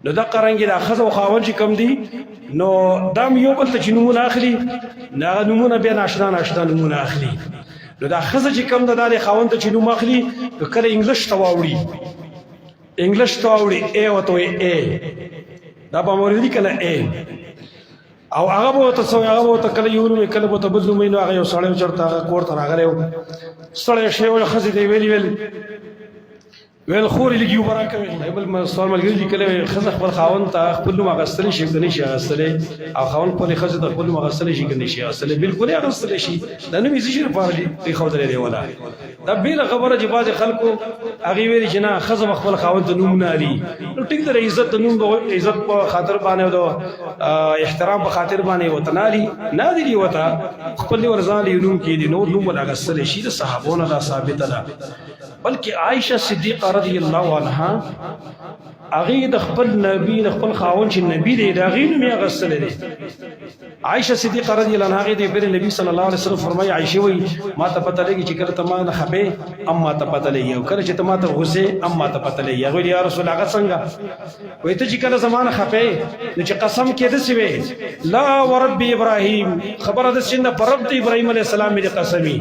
نو دا قرانګي دا خزه او خاون چې کم دي نو دام یو بل ته چې نمونه اخلي نه نمونه بیا ناشنا نمونه اخلي نو دا خزه چې کم ده د خاون ته چې نوم اخلي کله انګلیش ته واوړي ای وته ای دا په موري کنه ای او هغه به ته هغه به کله یو نوم کله به ته بدلو مې نو هغه یو سړی چرته کور ته راغلی سړی شی ول خزه دی ویل خوري لګیو برا کوي بل سوال ملګری کله خزه خپل خاون ته خپل نوم غسل شي کني شي غسل او خاون په خزه ته خپل نوم غسل شي کني شي غسل بالکل غسل شي دا نو یې شي په دې خو درې ولا دا بیل خبره چې باز خلکو هغه ویل چې نه خزه خپل خاون ته نوم نه علي نو ټیک در عزت نوم عزت په خاطر باندې او احترام په خاطر باندې وتنالي نه دی وتا خپل ورزان نوم کې دي نور نوم ولا غسل شي د صحابونو دا ثابت ده بلکې عائشہ صدیقہ رضی الله عنها هغه د خپل نبی د خپل خاون چې نبی دی دا غي نوم یې غسل دي عائشہ صدیقہ رضی الله عنها د بیر نبی صلی الله علیه وسلم فرمایي عائشہ وی ما ته پته لګي چې کله ته ما نه خپه اما ته پته لګي او کله چې ته ما ته غوسه اما ته پته لګي هغه یا رسول الله څنګه وای ته چې کله زمانه خپه نو چې قسم کې د سی لا ورب ابراهیم خبره د سینه پر رب ابراهیم علیه السلام دې قسمی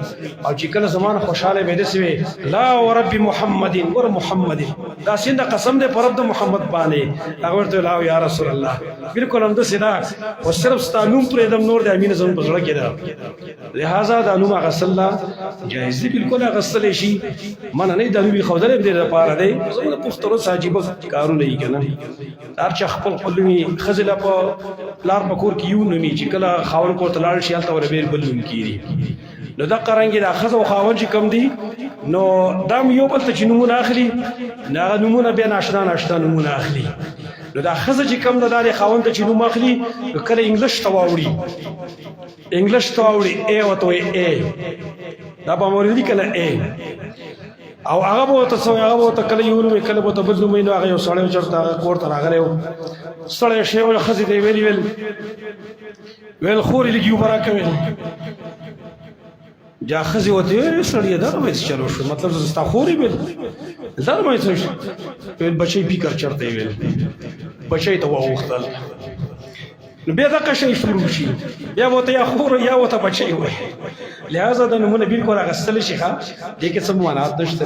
او چې کله زمانه خوشاله به د سی لا ورب محمد ور محمد دا سینه قسم دې پر رب محمد باندې هغه ورته لا یا رسول الله بالکل هم د سیدا او صرف ستانوم پر دم نور د امین زمون په زړه کې ده لہذا د انوم غسل جایز دی بالکل غسل شي من نه د نبی خودره دې لپاره دی زموږ پخترو ساجيبه کارونه یې کنه هر چا خپل خپلوي خزله په لار پکور کې یو نومي چې کله خاور کو تلاړ شي الته ور بیر بلون کیږي نو دا قرانګي دا خزه او خاون چې کم دي نو دام یو بل ته چې نمونه اخلي نه نمونه بیا ناشنا نمونه اخلي نو دا خزه چې کم ده د خاون ته چې نوم اخلي کله انګلیش ته واوړي ای وته ای دا په موري کنه ای او هغه به کله یو نوم کله به ته بدلو مې نو هغه یو سړی چرته کور ته راغلی سړی شی ول خزه دی ویل خوري لګیو برا کوي جا خزه وته سړی دا مې چلو شو مطلب زستا خوري بل دا مې څه بچي پیکر چرته ویل بچي ته وختل نو بیا دا قشې شروع شي بیا وته یا خور یا وته بچي وي لہذا د نمونه بالکل غسل شي ښه دې کې څه معنی نشته